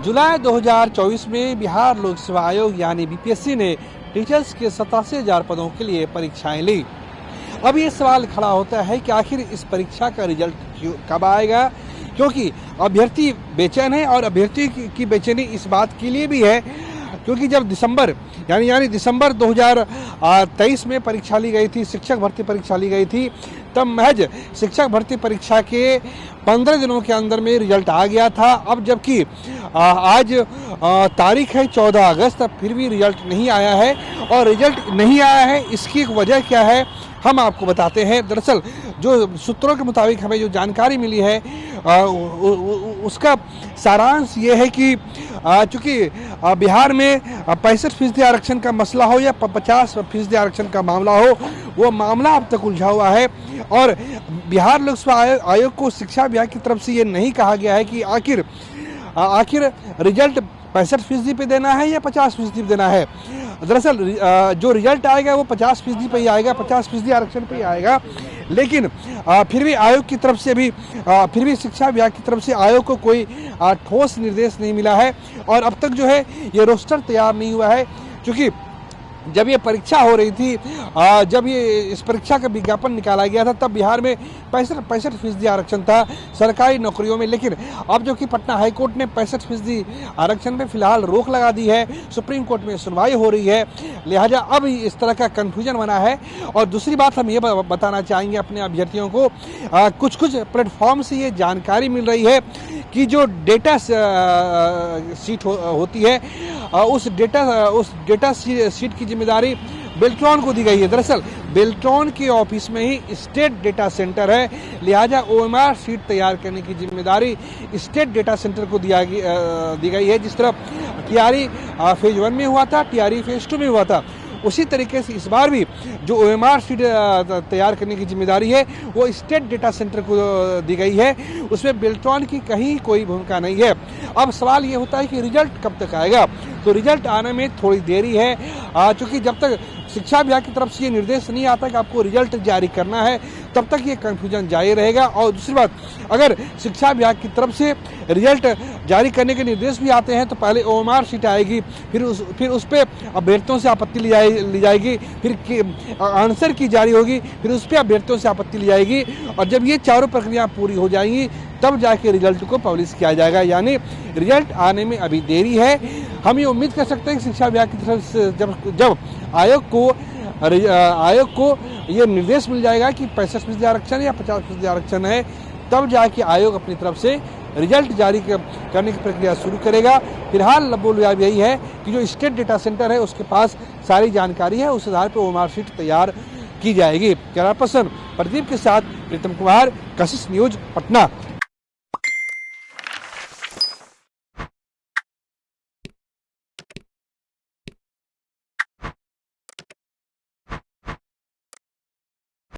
जुलाई 2024 में बिहार लोक सेवा आयोग यानी बीपीएससी ने टीचर्स के 87,000 पदों के लिए परीक्षाएं ली। अब ये सवाल खड़ा होता है कि आखिर इस परीक्षा का रिजल्ट कब आएगा, क्योंकि अभ्यर्थी बेचैन है और अभ्यर्थी की बेचैनी इस बात के लिए भी है क्योंकि जब दिसंबर यानी दिसंबर 2023 में परीक्षा ली गई थी, शिक्षक भर्ती परीक्षा ली गई थी, तब महज शिक्षक भर्ती परीक्षा के 15 दिनों के अंदर में रिजल्ट आ गया था। अब जबकि आज तारीख है 14 अगस्त, फिर भी रिजल्ट नहीं आया है। और रिजल्ट नहीं आया है, इसकी एक वजह क्या है हम आपको बताते हैं। दरअसल जो सूत्रों के मुताबिक हमें जो जानकारी मिली है उसका सारांश ये है कि चूँकि बिहार में 65% आरक्षण का मसला हो या 50% आरक्षण का मामला हो, वो मामला अब तक उलझा हुआ है। और बिहार लोक सेवा आयोग को शिक्षा विभाग की तरफ से ये नहीं कहा गया है कि आखिर रिजल्ट 65% पे देना है या 50% पे देना है। दरअसल जो रिजल्ट आएगा वो 50% पे ही आएगा, 50% आरक्षण पे ही आएगा। लेकिन फिर भी आयोग की तरफ से फिर भी शिक्षा विभाग की तरफ से आयोग को कोई ठोस निर्देश नहीं मिला है। और अब तक जो है ये रोस्टर तैयार नहीं हुआ है, क्योंकि जब ये परीक्षा हो रही थी, जब ये इस परीक्षा का विज्ञापन निकाला गया था, तब बिहार में 65% आरक्षण था सरकारी नौकरियों में। लेकिन अब जो कि पटना हाई कोर्ट ने 65% आरक्षण पे फिलहाल रोक लगा दी है, सुप्रीम कोर्ट में सुनवाई हो रही है, लिहाजा अब इस तरह का कन्फ्यूजन बना है। और दूसरी बात हम ये बताना चाहेंगे अपने अभ्यर्थियों को, कुछ प्लेटफॉर्म से ये जानकारी मिल रही है कि जो डेटा शीट होती है, उस डेटा शीट की जिम्मेदारी बेल्ट्रॉन को दी गई है। दरअसल बेल्ट्रॉन के ऑफिस में ही स्टेट डेटा सेंटर है, लिहाजा ओएमआर शीट तैयार करने की जिम्मेदारी स्टेट डेटा सेंटर को दी गई है। जिस तरह टीआरई फेज 1 में हुआ था, टीआरई फेज 2 में हुआ था, उसी तरीके से इस बार भी जो ओएमआर शीट तैयार करने की जिम्मेदारी है वो स्टेट डेटा सेंटर को दी गई है। उसमें बेल्ट्रॉन की कहीं कोई भूमिका नहीं है। अब सवाल ये होता है कि रिजल्ट कब तक आएगा। तो रिजल्ट आने में थोड़ी देरी है, क्योंकि जब तक शिक्षा विभाग की तरफ से ये निर्देश नहीं आता कि आपको रिजल्ट जारी करना है, तब तक ये कंफ्यूजन जारी रहेगा। और दूसरी बात, अगर शिक्षा विभाग की तरफ से रिजल्ट जारी करने के निर्देश भी आते हैं तो पहले ओएमआर शीट आएगी, फिर उस पर अभ्यर्थियों से आपत्ति ली जाएगी, फिर आंसर की जारी होगी, फिर उस पर अभ्यर्थियों से आपत्ति ली जाएगी। और जब ये चारों प्रक्रिया पूरी हो जाएंगी तब जाके रिजल्ट को पब्लिश किया जाएगा। यानी रिजल्ट आने में अभी देरी है। हम ये उम्मीद कर सकते हैं कि शिक्षा विभाग की तरफ से जब आयोग को ये निर्देश मिल जाएगा कि 65% आरक्षण या 50% आरक्षण है, तब जाके आयोग अपनी तरफ से रिजल्ट जारी करने की प्रक्रिया शुरू करेगा। फिलहाल लबोलुआब यही है कि जो स्टेट डेटा सेंटर है उसके पास सारी जानकारी है, उस आधार पर ओएमआर शीट तैयार की जाएगी। कैमरा पर्सन प्रदीप के साथ प्रीतम कुमार, कशिश न्यूज, पटना।